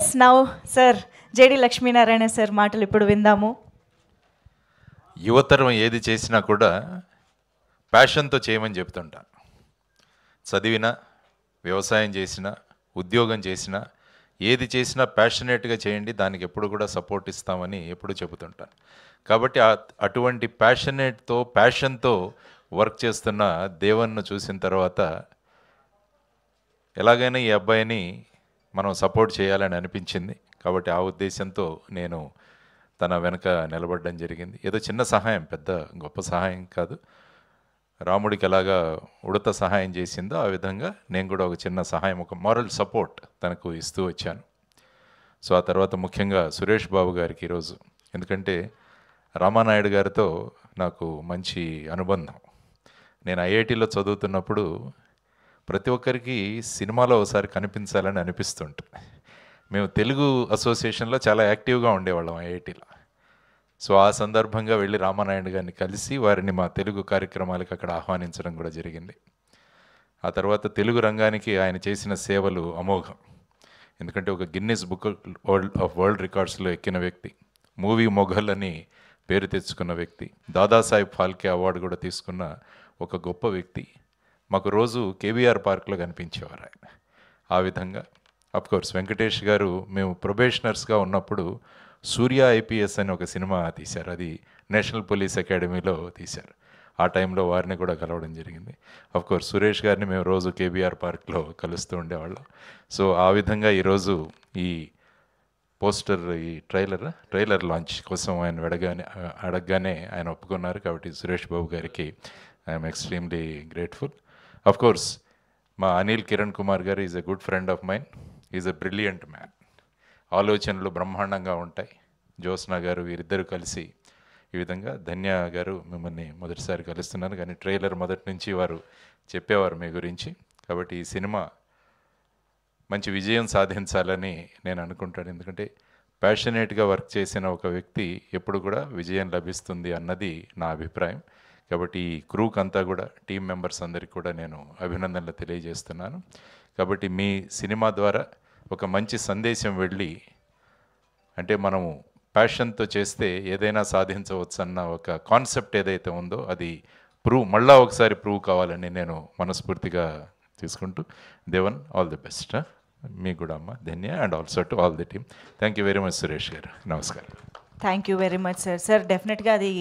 Yes now sir JD Lakshminarayana sir మాటలు ఇప్పుడు విందాము. యువతరం ఏది చేసినా కూడా ప్యాషన్తో చేయమని చెప్తుంటాను. చదివినా, వ్యవసాయం చేసినా, ఉద్యోగం చేసినా, ఏది చేసినా ప్యాషనేట్గా చేయండి, దానికి ఎప్పుడు కూడా సపోర్ట్ ఇస్తామని ఎప్పుడు చెబుతుంటాను. కాబట్టి అటువంటి ప్యాషన్తో వర్క్ చేస్తున్న దేవన్ను చూసిన తర్వాత ఎలాగైనా ఈ అబ్బాయిని మనం సపోర్ట్ చేయాలని అనిపించింది. కాబట్టి ఆ ఉద్దేశంతో నేను తన వెనక నిలబడడం జరిగింది. ఏదో చిన్న సహాయం, పెద్ద గొప్ప సహాయం కాదు. రాముడికి ఎలాగా ఉడత సహాయం చేసిందో ఆ విధంగా నేను కూడా ఒక చిన్న సహాయం, ఒక మారల్ సపోర్ట్ తనకు ఇస్తూ వచ్చాను. సో ఆ తర్వాత ముఖ్యంగా సురేష్ బాబు గారికి ఈరోజు, ఎందుకంటే రామానాయుడు గారితో నాకు మంచి అనుబంధం. నేను ఐఐటీలో చదువుతున్నప్పుడు ప్రతి ఒక్కరికి సినిమాలో ఒకసారి కనిపించాలని అనిపిస్తుంటుంది. మేము తెలుగు అసోసియేషన్లో చాలా యాక్టివ్గా ఉండేవాళ్ళం ఐఐటీలో. సో ఆ సందర్భంగా వెళ్ళి రామానాయుడు గారిని కలిసి వారిని మా తెలుగు కార్యక్రమాలకు అక్కడ ఆహ్వానించడం కూడా జరిగింది. ఆ తర్వాత తెలుగు రంగానికి ఆయన చేసిన సేవలు అమోఘం. ఎందుకంటే ఒక గిన్నిస్ బుక్ ఆఫ్ వరల్డ్ రికార్డ్స్లో ఎక్కిన వ్యక్తి, మూవీ మొఘల్ అని పేరు తెచ్చుకున్న వ్యక్తి, దాదాసాహెబ్ ఫాల్కే అవార్డు కూడా తీసుకున్న ఒక గొప్ప వ్యక్తి. మాకు రోజు కేవీఆర్ పార్క్లో కనిపించేవారు ఆయన. ఆ విధంగా అఫ్కోర్స్ వెంకటేష్ గారు మేము ప్రొబేషనర్స్గా ఉన్నప్పుడు సూర్య ఐపీఎస్ అని ఒక సినిమా తీశారు. అది నేషనల్ పోలీస్ అకాడమీలో తీశారు. ఆ టైంలో వారిని కూడా కలవడం జరిగింది. అఫ్కోర్స్ సురేష్ గారిని మేము రోజు కేబీఆర్ పార్క్లో కలుస్తూ ఉండేవాళ్ళం. సో ఆ విధంగా ఈరోజు ఈ పోస్టర్, ఈ ట్రైలర్ లాంచ్ కోసం ఆయన అడగగానే ఆయన ఒప్పుకున్నారు. కాబట్టి సురేష్ బాబు గారికి ఐఎమ్ ఎక్స్ట్రీమ్లీ గ్రేట్ఫుల్. అఫ్కోర్స్ మా Anil Kiran Kumar garu is a good friend of mine. Is a brilliant man. ఆలోచనలు బ్రహ్మాండంగా ఉంటాయి. జ్యోత్స్న గారు, వీరిద్దరూ కలిసి ఈ విధంగా, ధన్య గారు మిమ్మల్ని మొదటిసారి కలుస్తున్నాను, కానీ ట్రైలర్ మొదటి నుంచి వారు చెప్పేవారు మీ గురించి. కాబట్టి ఈ సినిమా మంచి విజయం సాధించాలని నేను అనుకుంటాను. ఎందుకంటే ప్యాషనేట్గా వర్క్ చేసిన ఒక వ్యక్తి ఎప్పుడు కూడా విజయం లభిస్తుంది అన్నది నా అభిప్రాయం. కాబట్టి ఈ క్రూక్ అంతా కూడా, టీం మెంబర్స్ అందరికీ కూడా నేను అభినందనలు తెలియజేస్తున్నాను. కాబట్టి మీ సినిమా ద్వారా ఒక మంచి సందేశం వెళ్ళి, అంటే మనము ప్యాషన్తో చేస్తే ఏదైనా సాధించవచ్చు అన్న ఒక కాన్సెప్ట్ ఏదైతే ఉందో అది మళ్ళా ఒకసారి ప్రూవ్ కావాలని నేను మనస్ఫూర్తిగా తీసుకుంటూ, దేవన్ ఆల్ ది బెస్ట్. మీకు కూడా అమ్మ Dhanya, and also to all the team. Thank you very much Suresh garu. నమస్కారం. Thank you very much sir. Sir డెఫినెట్గా అది